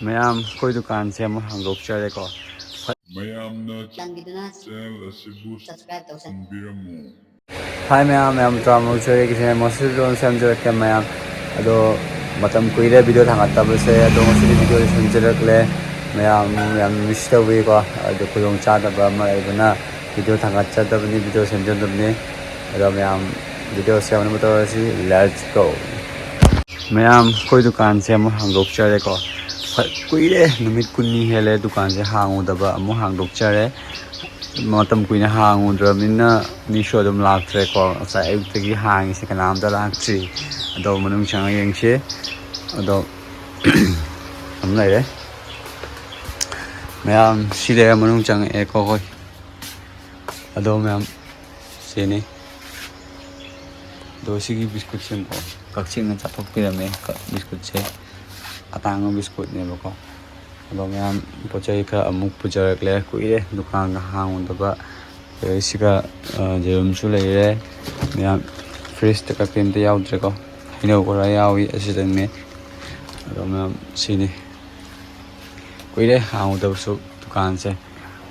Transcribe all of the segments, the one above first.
ꯃꯌꯥꯝ ꯑꯩꯈꯣꯏ ꯗꯨꯀꯥꯟꯁꯦ ꯑꯃꯨꯛ ꯍꯥꯡꯗꯣꯛꯆꯔꯦꯀꯣ ꯃꯌꯥꯝꯅ ꯆꯦꯅꯦꯜ ꯑꯁꯤꯕꯨ ꯁꯞꯁꯀ꯭ꯔꯥꯏꯕ ꯍꯥꯏ ꯃꯌꯥꯝ ꯇꯥꯃꯣꯛꯆꯔꯤꯒꯤꯁꯦ ꯃꯣꯁꯤꯂꯣꯟ ꯁꯦꯝꯖꯔꯛꯀꯦ ꯃꯌꯥꯝ ꯑꯗꯣ ꯃꯇꯝ ꯀꯨꯏꯔꯦ ꯚꯤꯗꯤꯑꯣ ꯊꯥꯡꯒꯠꯇꯕꯁꯦ ꯑꯗꯣ ꯉꯁꯤꯗꯤ ꯚꯤꯗꯤꯑꯣ ꯁꯦꯝꯖꯔꯛꯂꯦ ꯃꯌꯥꯝ ꯃꯤꯁ ꯇꯧꯕꯤꯀꯣ ꯑꯗꯣ ꯈꯨꯗꯣꯡ ꯆꯥꯗꯕ ꯑꯃ ꯂꯩꯕꯅ ꯚꯤꯗꯤꯑꯣ ꯊꯥꯡꯒꯠꯆꯗꯕꯅꯤ ꯚꯤꯗꯤꯑꯣ ꯁꯦꯝꯖꯗꯕꯅꯤ ꯑꯗꯣ ꯃꯌꯥꯝ ꯚꯤꯗꯤꯑꯣ ꯁꯦꯝꯅꯕ ꯇꯧꯔꯁꯤ ꯂꯦꯠꯁ ꯒꯣ ꯃꯌꯥꯝ ꯑꯩꯈꯣꯏ ꯗꯨꯀꯥꯟꯁꯦ ꯑꯃꯨꯛ ꯍꯥꯡꯗꯣꯛꯆꯔꯦꯀꯣ ꯀꯨꯏꯔꯦ ꯅꯨꯃꯤꯠ 10ꯅꯤ ꯍꯦꯜꯂꯦ ꯗꯨꯀꯥꯟꯁꯦ ꯍꯥꯡꯉꯨꯗꯕ ꯑꯃꯨꯛ ꯍꯥꯡꯗꯣꯛꯆꯔꯦ ꯃꯇꯝ ꯀꯨꯏꯅ ꯍꯥꯡꯉꯨꯗ꯭ꯔꯕꯅꯤꯅ ꯃꯤꯁꯨ ꯑꯗꯨꯝ ꯂꯥꯛꯇ꯭ꯔꯦꯀꯣ ꯉꯁꯥꯏ ꯑꯌꯨꯛꯇꯒꯤ ꯍꯥꯡꯉꯤꯁꯦ ꯀꯅꯥꯝꯇ ꯂꯥꯛꯇ꯭ꯔꯤ ꯑꯗꯣ ꯃꯅꯨꯡ ꯆꯪꯉ ꯌꯦꯡꯁꯤ ꯑꯗꯣ ꯑꯗꯨꯝ ꯂꯩꯔꯦ ꯃꯌꯥꯝ ꯁꯤ ꯂꯩꯔ ꯃꯅꯨꯡ ꯆꯪꯉꯛꯑꯦꯀꯣ ꯍꯣꯏ ꯑꯗꯣ ꯃꯌꯥꯝ ꯁꯤꯅꯤ ꯑꯗꯣ ꯁꯤꯒꯤ ꯕꯤꯁꯀꯨꯠꯁꯦ ꯀꯛꯆꯤꯡꯅ ꯆꯥꯊꯣꯛꯄꯤꯔꯝꯃꯦ ꯕꯤꯁꯀꯨꯠꯁꯦ ꯑꯇꯥꯡꯕ ꯕꯤꯁꯀꯨꯠꯅꯦꯕꯀꯣ ꯑꯗꯣ ꯃꯌꯥꯝ ꯄꯣꯠ ꯆꯩ ꯈꯔ ꯑꯃꯨꯛ ꯄꯨꯖꯔꯛꯂꯦ ꯀꯨꯏꯔꯦ ꯗꯨꯀꯥꯟꯒ ꯍꯥꯡꯉꯨꯗꯕ ꯁꯤꯒ ꯌꯦꯔꯨꯝꯁꯨ ꯂꯩꯔꯦ ꯃꯌꯥꯝ ꯐ꯭ꯔꯤꯖꯇ ꯀꯩꯝꯇ ꯌꯥꯎꯗ꯭ꯔꯦꯀꯣ ꯍꯩꯅꯧ ꯈꯔ ꯌꯥꯎꯏ ꯑꯁꯤꯗꯪꯅꯦ ꯑꯗꯣ ꯃꯌꯥꯝ ꯁꯤꯅꯤ ꯀꯨꯏꯔꯦ ꯍꯥꯡꯉꯨꯗꯕꯁꯨ ꯗꯨꯀꯥꯟꯁꯦ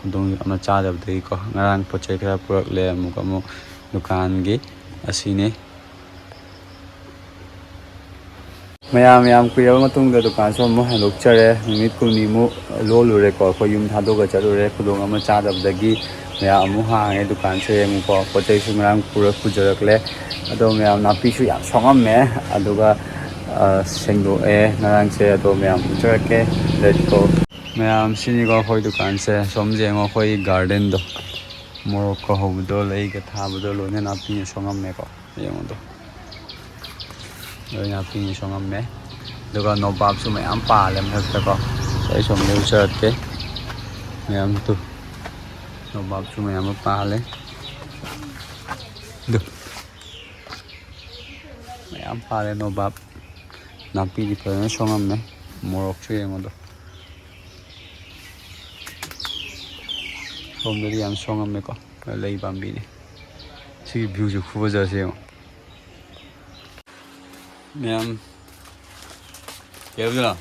ꯈꯨꯗꯣꯡ ꯑꯃ ꯆꯥꯗꯕꯗꯒꯤꯀꯣ ꯉꯔꯥꯡ ꯄꯣꯠ ꯆꯩ ꯈꯔ ꯄꯨꯔꯛꯂꯦ ꯑꯃꯨꯛ ꯗꯨꯀꯥꯟꯒꯤ ꯑꯁꯤꯅꯤ ꯃꯌꯥꯝ ꯀꯨꯏꯔꯕ ꯃꯇꯨꯡꯗ ꯗꯨꯀꯥꯟꯁꯨ ꯑꯃꯨꯛ ꯍꯥꯡꯗꯣꯛꯆꯔꯦ ꯅꯨꯃꯤꯠ 10ꯅꯤꯃꯨꯛ ꯂꯣꯜꯂꯨꯔꯦꯀꯣ ꯑꯩꯈꯣꯏ ꯌꯨꯝ ꯊꯥꯗꯣꯛꯑꯒ ꯆꯠꯂꯨꯔꯦ ꯈꯨꯗꯣꯡ ꯑꯃ ꯆꯥꯗꯕꯗꯒꯤ ꯃꯌꯥꯝ ꯑꯃꯨꯛ ꯍꯥꯡꯉꯦ ꯗꯨꯀꯥꯟꯁꯦ ꯑꯃꯨꯛꯀꯣ ꯄꯣꯠ ꯆꯩꯁꯨ ꯉꯔꯥꯡ ꯄꯨꯖꯔꯛꯂꯦ ꯑꯗꯣ ꯃꯌꯥꯝ ꯅꯥꯄꯤꯁꯨ ꯌꯥꯝ ꯁꯣꯡꯉꯝꯃꯦ ꯑꯗꯨꯒ ꯁꯦꯡꯗꯣꯛꯑꯦ ꯉꯔꯥꯡꯁꯦ ꯑꯗꯣ ꯃꯌꯥꯝ ꯎꯠꯆꯔꯛꯀꯦ ꯂꯦꯠꯀꯣ ꯃꯌꯥꯝ ꯁꯤꯅꯤꯀꯣ ꯑꯩꯈꯣꯏ ꯗꯨꯀꯥꯟꯁꯦ ꯁꯣꯝ ꯌꯦꯡꯉꯣ ꯑꯩꯈꯣꯏ ꯒꯥꯔꯗꯦꯟꯗꯣ ꯃꯣꯔꯣꯛꯀ ꯍꯧꯕꯗꯣ ꯂꯩꯒ ꯊꯥꯕꯗꯣ ꯂꯣꯏꯅ ꯅꯥꯄꯤꯅ ꯁꯣꯡꯉꯝꯃꯦꯀꯣ ꯌꯦꯡꯉꯣꯗꯣ ꯂꯣꯏ ꯅꯥꯄꯤꯅ ꯁꯣꯡꯉꯝꯃꯦ ꯑꯗꯨꯒ ꯅꯣꯕꯥꯞꯁꯨ ꯃꯌꯥꯝ ꯄꯥꯜꯂꯦ ꯃꯊꯛꯇꯀꯣ ꯑꯩ ꯁꯣꯝꯗ ꯎꯠꯆꯔꯛꯀꯦ ꯃꯌꯥꯝꯗꯨ ꯅꯣꯕꯥꯞꯁꯨ ꯃꯌꯥꯝ ꯑꯃ ꯄꯥꯜꯂꯦ ꯑꯗꯨ ꯃꯌꯥꯝ ꯄꯥꯜꯂꯦ ꯅꯣꯕꯥꯞ ꯅꯥꯄꯤꯗꯤ ꯐꯖꯅ ꯁꯣꯡꯉꯝꯃꯦ ꯃꯣꯔꯣꯛꯁꯨ ꯌꯦꯡꯉꯣꯗꯣ ꯁꯣꯝꯗꯗꯤ ꯌꯥꯝ ꯁꯣꯡꯉꯝꯃꯦꯀꯣ ꯂꯩ ꯄꯥꯝꯕꯤꯅꯤ ꯁꯤꯒꯤ ꯚ꯭ꯌꯨꯁꯨ ꯈꯨꯐꯖꯁꯦ ꯌꯦꯡꯉꯣ ꯃꯌꯥꯝ ꯀꯩꯗꯧꯗꯣꯏꯅꯣ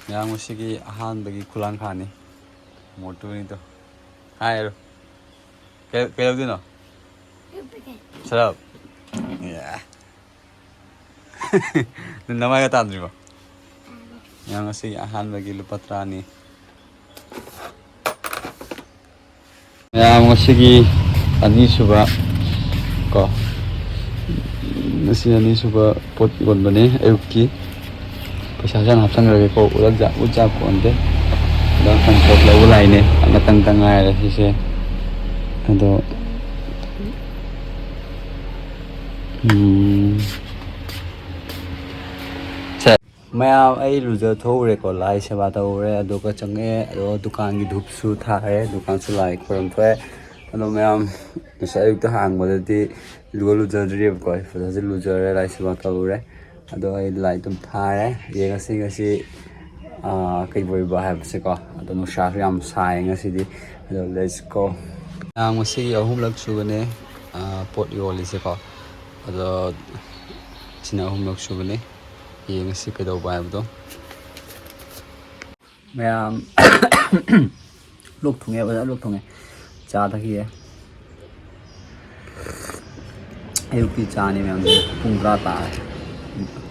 ꯃꯌꯥꯝ ꯉꯁꯤꯒꯤ ꯑꯍꯥꯟꯕꯒꯤ ꯈꯨꯂꯥꯡꯈꯥꯡꯅꯤ ꯃꯣꯇꯨꯅꯤꯗꯣ ꯍꯥꯏꯔꯣ ꯀꯩꯗꯧꯗꯣꯏꯅꯣ ꯁꯔꯞ ꯅꯃꯥꯏꯒ ꯇꯥꯗ꯭ꯔꯤꯕꯣ ꯃꯌꯥꯝ ꯉꯁꯤꯒꯤ ꯑꯍꯥꯟꯕꯒꯤ ꯂꯨꯄꯥ 10ꯅꯤ ꯃꯌꯥꯝ ꯉꯁꯤꯒꯤ ꯑꯅꯤꯁꯨꯕ ꯀꯣ ꯉꯁꯤ ꯑꯅꯤꯁꯨꯕ ꯄꯣꯠ ꯌꯣꯟꯕꯅꯦ ꯑꯌꯨꯛꯀꯤ ꯄꯩꯁꯥꯁꯦ ꯌꯥꯝ ꯍꯥꯞꯆꯟꯈ꯭ꯔꯒꯦꯀꯣ ꯎꯠꯆꯥꯛ ꯄꯣꯟꯗꯦ ꯑꯗꯣ ꯄꯣꯠ ꯂꯧꯕ ꯂꯥꯛꯏꯅꯦ ꯑꯃꯇꯪꯇ ꯉꯥꯏꯔꯦ ꯁꯤꯁꯦ ꯑꯗꯣ ꯃꯌꯥꯝ ꯑꯩ ꯂꯨꯖꯊꯣꯛꯎꯔꯦꯀꯣ ꯂꯥꯏ ꯁꯦꯕꯥ ꯇꯧꯔꯨꯔꯦ ꯑꯗꯨꯒ ꯆꯪꯉꯛꯑꯦ ꯑꯗꯨꯒ ꯗꯨꯀꯥꯟꯒꯤ ꯙꯨꯞꯁꯨ ꯊꯥꯔꯦ ꯗꯨꯀꯥꯟꯁꯨ ꯂꯥꯏ ꯈꯣꯏꯔꯝ ꯊꯣꯛꯑꯦ ꯑꯗꯣ ꯃꯌꯥꯝ ꯉꯁꯥꯏ ꯑꯌꯨꯛꯇ ꯍꯥꯡꯕꯗꯗꯤ ꯂꯨꯖꯗ꯭ꯔꯤꯑꯕꯀꯣ ꯐꯖꯅ ꯂꯨꯖꯔꯦ ꯂꯥꯏ ꯁꯦꯕꯥ ꯇꯧꯔꯨꯔꯦ ꯑꯗꯣ ꯑꯩ ꯂꯥꯏ ꯑꯗꯨꯝ ꯊꯥꯔꯦ ꯉꯁꯤ ꯀꯩꯕꯣꯏꯕ ꯍꯥꯏꯕꯁꯦꯀꯣ ꯑꯗꯣ ꯅꯨꯡꯁꯥꯁꯨ ꯌꯥꯝ ꯁꯥꯏ ꯉꯁꯤꯗꯤ ꯑꯗꯣ ꯂꯦꯠꯁ ꯒꯣ ꯉꯁꯤꯒꯤ 3ꯂꯛ ꯁꯨꯕꯅꯦ ꯄꯣꯠ ꯌꯣꯜꯂꯤꯁꯦꯀꯣ ꯑꯗꯣ ꯁꯤꯅ 3ꯂꯛ ꯁꯨꯕꯅꯦ ꯌꯦꯡꯉꯁꯤ ꯀꯩꯗꯧꯕ ꯍꯥꯏꯕꯗꯣ ꯃꯌꯥꯝ ꯂꯣꯛ ꯊꯨꯡꯉꯦ ꯐꯖꯅ ꯂꯣꯛ ꯊꯨꯡꯉꯦ ꯆꯥ ꯊꯛꯈꯤꯒꯦ ꯑꯌꯨꯛꯀꯤ ꯆꯥꯅꯤ ꯃꯌꯥꯝꯁꯦ ꯄꯨꯡ 10 ꯇꯥꯔꯦ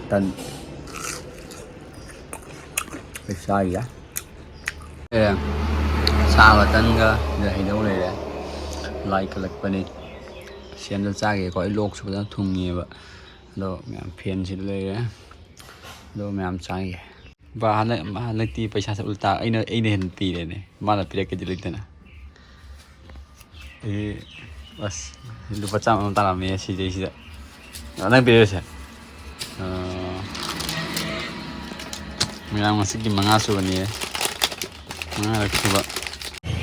ꯇꯟ ꯆꯥꯈꯤꯒꯦ ꯆꯥꯒ ꯇꯟꯒ ꯍꯩꯅꯧ ꯂꯩꯔꯦ ꯂꯥꯏ ꯀꯠꯂꯛꯄꯅꯤ ꯁꯦꯝꯗ ꯆꯥꯒꯦꯀꯣ ꯑꯩ ꯂꯣꯛꯁꯨ ꯐꯖꯅ ꯊꯨꯡꯉꯦꯕ ꯑꯗꯣ ꯃꯌꯥꯝ ꯐꯦꯟꯁꯤꯗ ꯂꯩꯔꯦ ꯑꯗꯣ ꯃꯌꯥꯝ ꯆꯥꯒꯦ ꯍꯟꯗꯛꯇꯤ ꯄꯩꯁꯥꯁꯦ ꯎꯜꯇꯥ ꯑꯩꯅ ꯍꯦꯟꯅ ꯄꯤꯔꯦꯅꯦ ꯃꯥꯅ ꯄꯤꯔꯛꯀꯗꯤ ꯂꯩꯇꯅ ꯑꯁ ꯂꯨꯄꯥ 100 ꯇꯥꯔꯝꯃꯦ ꯁꯤꯗꯩꯁꯤꯗ ꯅꯪ ꯄꯤꯔꯛꯏꯁꯦ ꯃꯌꯥꯝ ꯉꯁꯤꯒꯤ 5 ꯁꯨꯕꯅꯤꯌꯦ 5ꯔꯛ ꯁꯨꯕ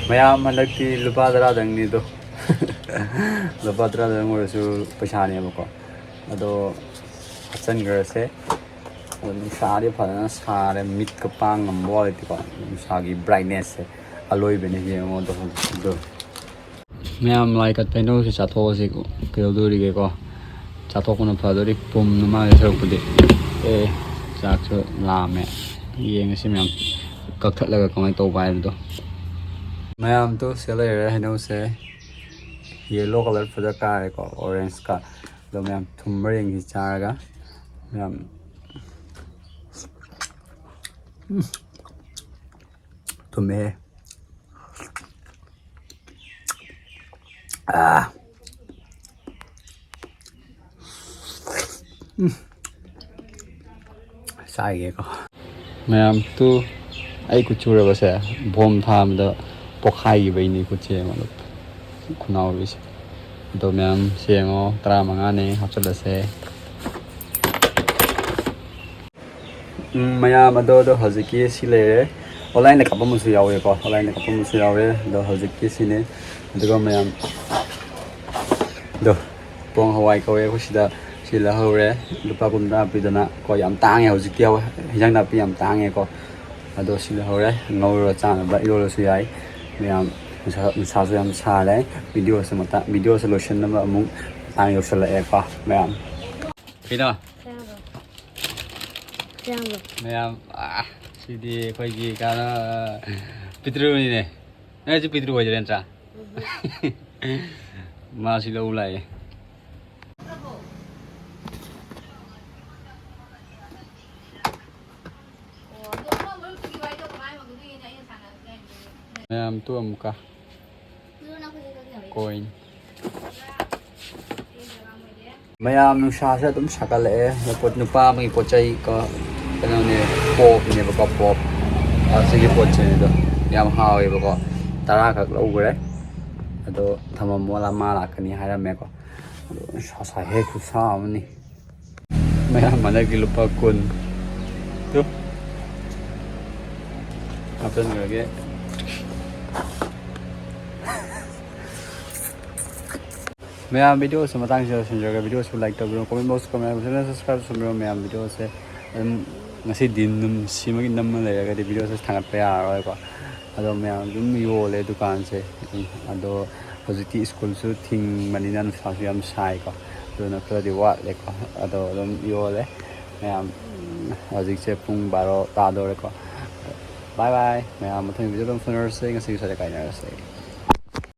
ꯃꯌꯥꯝ ꯍꯟꯗꯛꯇꯤ ꯂꯨꯄꯥ 10ꯗꯪꯅꯤꯗꯣ ꯂꯨꯄꯥ 10ꯗꯪ ꯑꯣꯏꯔꯁꯨ ꯄꯩꯁꯥꯅꯦꯕꯀꯣ ꯑꯗꯣ ꯍꯥꯞꯆꯤꯟꯈ꯭ꯔꯁꯦ ꯑꯗꯣ ꯅꯨꯡꯁꯥꯗꯤ ꯐꯖꯅ ꯁꯥꯔꯦ ꯃꯤꯠꯀ ꯄꯥꯡ ꯉꯝꯕ ꯋꯥ ꯂꯩꯇꯦꯀꯣ ꯅꯨꯡꯁꯥꯒꯤ ꯕ꯭ꯔꯥꯏꯠꯅꯦꯁꯁꯦ ꯑꯂꯣꯏꯕꯅꯦ ꯌꯦꯡꯉꯣ ꯑꯗꯣ ꯃꯌꯥꯝ ꯂꯥꯏ ꯀꯠꯄ ꯍꯩꯅꯧꯁꯦ ꯆꯥꯊꯣꯛꯑꯁꯤ ꯀꯩꯗꯧꯗꯣꯔꯤꯒꯦꯀꯣ ꯆꯥꯊꯣꯛꯄꯅ ꯐꯗꯣꯔꯤ ꯄꯨꯝꯅ ꯃꯥꯒꯤ ꯁꯔꯨꯛꯄꯨꯗꯤ ꯆꯥꯛꯁꯨ ꯂꯥꯝꯃꯦ ꯌꯦꯡꯉꯁꯤ ꯃꯌꯥꯝ ꯀꯛꯊꯠꯂꯒ ꯀꯃꯥꯏꯅ ꯇꯧꯕ ꯍꯥꯏꯕꯗꯣ ꯃꯌꯥꯝꯗꯣ ꯁꯤ ꯂꯩꯔꯦ ꯍꯩꯅꯧꯁꯦ ꯌꯦꯜꯂꯣ ꯀꯂꯔ ꯐꯖ ꯀꯥꯔꯦꯀꯣ ꯑꯣꯔꯦꯟꯖꯀ ꯑꯗꯣ ꯃꯌꯥꯝ ꯊꯨꯝꯕ꯭ꯔ ꯌꯦꯡꯁꯤ ꯆꯥꯔꯒ ꯃꯌꯥꯝ ꯊꯨꯝꯃꯦꯍꯦ ꯆꯥꯏꯒꯦꯀꯣ ꯃꯌꯥꯝ ꯑꯩ ꯈꯨꯠ ꯆꯨꯔꯕꯁꯦ ꯕꯣꯝ ꯊꯥꯕꯗ ꯄꯣꯛꯈꯥꯏꯈꯤꯕꯩꯅꯤ ꯈꯨꯠꯁꯦ ꯑꯩꯉꯣꯟꯗ ꯈꯨꯅꯥꯎꯕꯤꯁꯦ ꯑꯗꯣ ꯃꯌꯥꯝ ꯌꯦꯡꯉꯣ 15ꯅꯦ ꯍꯥꯞꯆꯤꯜꯂꯁꯦ ꯃꯌꯥꯝ ꯑꯗꯣ ꯍꯧꯖꯤꯛꯀꯤ ꯁꯤ ꯂꯩꯔꯦ ꯑꯣꯟꯂꯥꯏꯟꯗ ꯀꯥꯞꯄꯝꯕꯁꯨ ꯌꯥꯎꯋꯦꯀꯣ ꯑꯣꯟꯂꯥꯏꯟꯗ ꯀꯥꯞꯄꯝꯕꯁꯨ ꯌꯥꯎꯋꯦ ꯑꯗꯣ ꯍꯧꯖꯤꯛꯀꯤ ꯁꯤꯅꯦ ꯑꯗꯨꯒ ꯃꯌꯥꯝ ꯑꯗꯣ ꯄꯣꯡ ꯍꯋꯥꯏ ꯀꯧꯋꯦ ꯑꯩꯈꯣꯏ ꯁꯤꯗ ꯁꯤ ꯂꯧꯍꯧꯔꯦ ꯂꯨꯄꯥ 10 ꯄꯤꯗꯅ ꯀꯣ ꯌꯥꯝ ꯇꯥꯡꯉꯦ ꯍꯧꯖꯤꯛꯇꯤ ꯍꯤꯟꯖꯥꯡ ꯅꯥꯄꯤ ꯌꯥꯝ ꯇꯥꯡꯉꯦꯀꯣ ꯑꯗꯣ ꯁꯤ ꯂꯧꯍꯧꯔꯦ ꯉꯧꯔꯒ ꯆꯥꯅꯕ ꯏꯔꯣꯜꯂꯁꯨ ꯌꯥꯏ ꯃꯌꯥꯝ ꯅꯨꯡꯁꯥꯁꯨ ꯌꯥꯝ ꯁꯥꯔꯦ ꯚꯤꯗꯤꯑꯣꯁꯦ ꯂꯣꯏꯁꯤꯟꯅꯕ ꯑꯃꯨꯛ ꯃꯇꯥꯡ ꯌꯧꯁꯜꯂꯛꯑꯦꯀꯣ ꯃꯌꯥꯝ ꯀꯩꯅꯣ ꯃꯌꯥꯝ ꯁꯤꯗꯤ ꯑꯩꯈꯣꯏꯒꯤ ꯀꯩꯅꯣ ꯄꯤꯇ꯭ꯔꯨꯅꯤꯅꯦ ꯅꯪꯁꯨ ꯄꯤꯇ꯭ꯔꯨ ꯑꯣꯏꯗꯣꯏ ꯅꯠꯇ꯭ꯔꯥ ꯃꯥꯁꯤ ꯂꯧ ꯂꯥꯛꯑꯦ ꯃꯌꯥꯝ ꯑꯃꯨꯛꯀ ꯀꯣꯏꯟ ꯃꯌꯥꯝ ꯅꯨꯡꯁꯥꯁꯦ ꯑꯗꯨꯝ ꯁꯥꯒꯠꯂꯛꯑꯦ ꯅꯨꯄꯥ ꯑꯃꯒꯤ ꯄꯣꯠ ꯆꯩ ꯀꯩꯅꯣꯅꯦ ꯄꯣꯞꯅꯦꯕꯀꯣ ꯄꯣꯞ ꯑꯁꯤꯒꯤ ꯄꯣꯠꯁꯤꯗꯣ ꯌꯥꯝ ꯍꯥꯎꯋꯦꯕꯀꯣ 10 ꯂꯧꯈ꯭ꯔꯦ ꯑꯗꯣ ꯊꯝꯃꯝꯃꯣ ꯃꯥ ꯂꯥꯛꯀꯅꯤ ꯍꯥꯏꯔꯝꯃꯦꯀꯣ ꯑꯗꯣ ꯅꯨꯡꯁꯥ ꯁꯥꯏꯍꯦ ꯈꯨꯠꯁꯥ ꯑꯃꯅꯤ ꯃꯌꯥꯝ ꯍꯟꯗꯛꯀꯤ ꯂꯨꯄꯥ 10 ꯍꯥꯞꯆꯤꯟꯈ꯭ꯔꯒꯦ ꯃꯌꯥꯝ ꯚꯤꯗꯤꯑꯣꯁꯦ ꯃꯇꯥꯡꯁꯤꯗ ꯂꯣꯏꯁꯤꯟꯖꯔꯒ ꯚꯤꯗꯤꯑꯣꯁꯨ ꯂꯥꯏꯛ ꯇꯧꯕꯤꯔꯣ ꯀꯣꯃꯦꯟ ꯕꯣꯛꯁ ꯀꯃꯦꯟ ꯁꯕꯁꯀ꯭ꯔꯥꯏꯕ ꯇꯧꯕꯤꯔꯣ ꯃꯌꯥꯝ ꯚꯤꯗꯤꯑꯣꯁꯦ ꯑꯗꯨꯝ ꯉꯁꯤꯗꯤ ꯁꯤꯃꯒꯤ ꯅꯝꯃ ꯂꯩꯔꯒꯗꯤ ꯚꯤꯗꯤꯑꯣꯁꯦ ꯊꯥꯒꯠꯄ ꯌꯥꯔꯔꯣꯏꯀꯣ ꯑꯗꯣ ꯃꯌꯥꯝ ꯑꯗꯨꯝ ꯌꯣꯜꯂꯦ ꯗꯨꯀꯥꯟꯁꯦ ꯑꯗꯣ ꯍꯧꯖꯤꯛꯇꯤ ꯁ꯭ꯀꯨꯜꯁꯨ ꯊꯤꯡꯕꯅꯤꯅ ꯅꯨꯡꯁꯥꯁꯨ ꯌꯥꯝ ꯁꯥꯏꯀꯣ ꯑꯗꯨꯅ ꯈꯔꯗꯤ ꯋꯥꯠꯂꯦꯀꯣ ꯑꯗꯣ ꯑꯗꯨꯝ ꯌꯣꯜꯂꯦ ꯃꯌꯥꯝ ꯍꯧꯖꯤꯛꯁꯦ ꯄꯨꯡ 12 ꯇꯥꯗꯧꯔꯦꯀꯣ ꯕꯥꯏ ꯕꯥꯏ ꯃꯌꯥꯝ ꯃꯊꯪ ꯚꯤꯗꯤꯑꯣ ꯑꯗꯨꯝ ꯐꯅꯔꯁꯦ ꯉꯁꯤꯒꯤ ꯁ꯭ꯋꯥꯏꯗ ꯀꯥꯏꯅꯔꯁꯦ